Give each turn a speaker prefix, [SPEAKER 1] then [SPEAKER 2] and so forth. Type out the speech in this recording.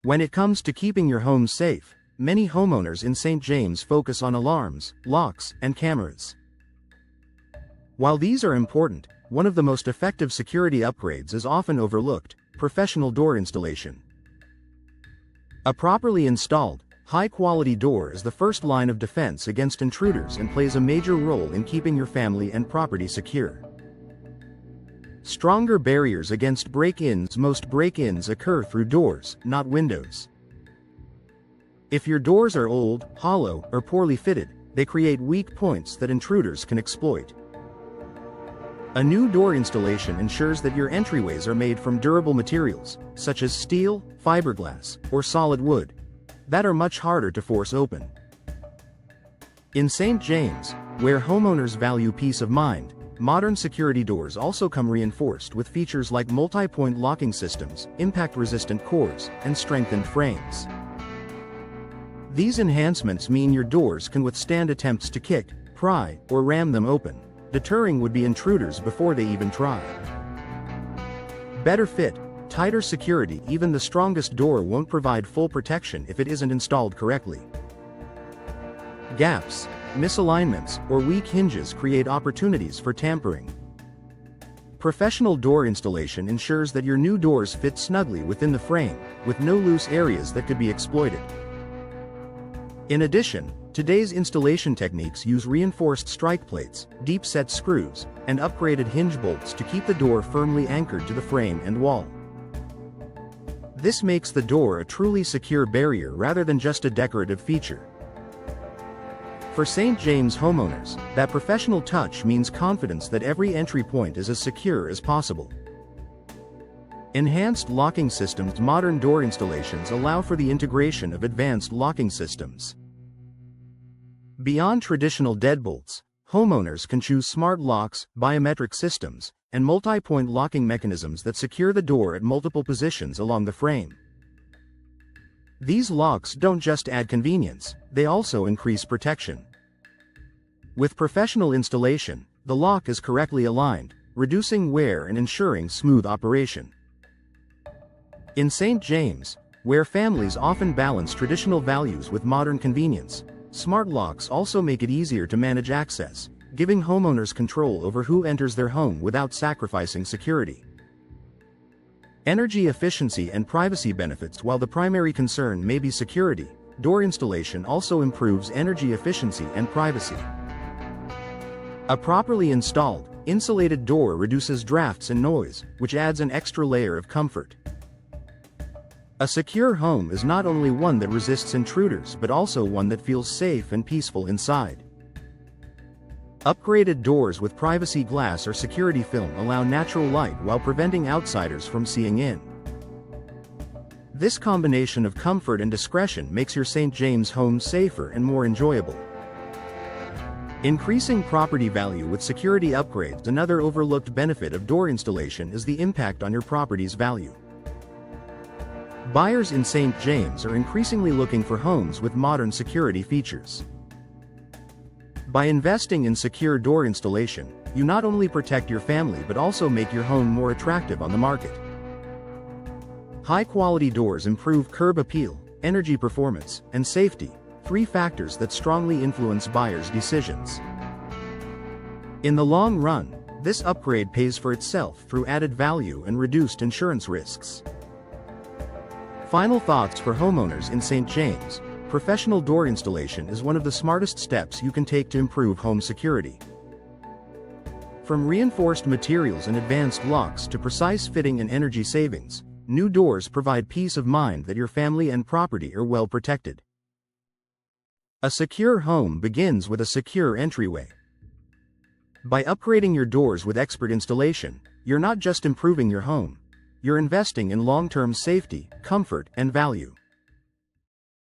[SPEAKER 1] When it comes to keeping your home safe, many homeowners in St. James focus on alarms, locks, and cameras. While these are important, one of the most effective security upgrades is often overlooked: professional door installation. A properly installed, high-quality door is the first line of defense against intruders and plays a major role in keeping your family and property secure. Stronger barriers against break-ins. Most break-ins occur through doors, not windows. If your doors are old, hollow, or poorly fitted, they create weak points that intruders can exploit. A new door installation ensures that your entryways are made from durable materials, such as steel, fiberglass, or solid wood, that are much harder to force open. In St. James, where homeowners value peace of mind, modern security doors also come reinforced with features like multi-point locking systems, impact-resistant cores, and strengthened frames. These enhancements mean your doors can withstand attempts to kick, pry, or ram them open, deterring would-be intruders before they even try. Better fit, tighter security. Even the strongest door won't provide full protection if it isn't installed correctly. Gaps, misalignments, or weak hinges create opportunities for tampering. Professional door installation ensures that your new doors fit snugly within the frame, with no loose areas that could be exploited. In addition, today's installation techniques use reinforced strike plates, deep-set screws, and upgraded hinge bolts to keep the door firmly anchored to the frame and wall. This makes the door a truly secure barrier rather than just a decorative feature. For St. James homeowners, that professional touch means confidence that every entry point is as secure as possible. Enhanced locking systems. Modern door installations allow for the integration of advanced locking systems. Beyond traditional deadbolts, homeowners can choose smart locks, biometric systems, and multi-point locking mechanisms that secure the door at multiple positions along the frame. These locks don't just add convenience, they also increase protection. With professional installation, the lock is correctly aligned, reducing wear and ensuring smooth operation. In St. James, where families often balance traditional values with modern convenience, smart locks also make it easier to manage access, giving homeowners control over who enters their home without sacrificing security. Energy efficiency and privacy benefits. While the primary concern may be security, door installation also improves energy efficiency and privacy. A properly installed, insulated door reduces drafts and noise, which adds an extra layer of comfort. A secure home is not only one that resists intruders but also one that feels safe and peaceful inside. Upgraded doors with privacy glass or security film allow natural light while preventing outsiders from seeing in. This combination of comfort and discretion makes your St. James home safer and more enjoyable. Increasing property value with security upgrades. Another overlooked benefit of door installation is the impact on your property's value. Buyers in St. James are increasingly looking for homes with modern security features. By investing in secure door installation, you not only protect your family but also make your home more attractive on the market. High-quality doors improve curb appeal, energy performance, and safety, three factors that strongly influence buyers' decisions. In the long run, this upgrade pays for itself through added value and reduced insurance risks. Final thoughts for homeowners in St. James: professional door installation is one of the smartest steps you can take to improve home security. From reinforced materials and advanced locks to precise fitting and energy savings, new doors provide peace of mind that your family and property are well protected. A secure home begins with a secure entryway. By upgrading your doors with expert installation, you're not just improving your home, you're investing in long-term safety, comfort, and value.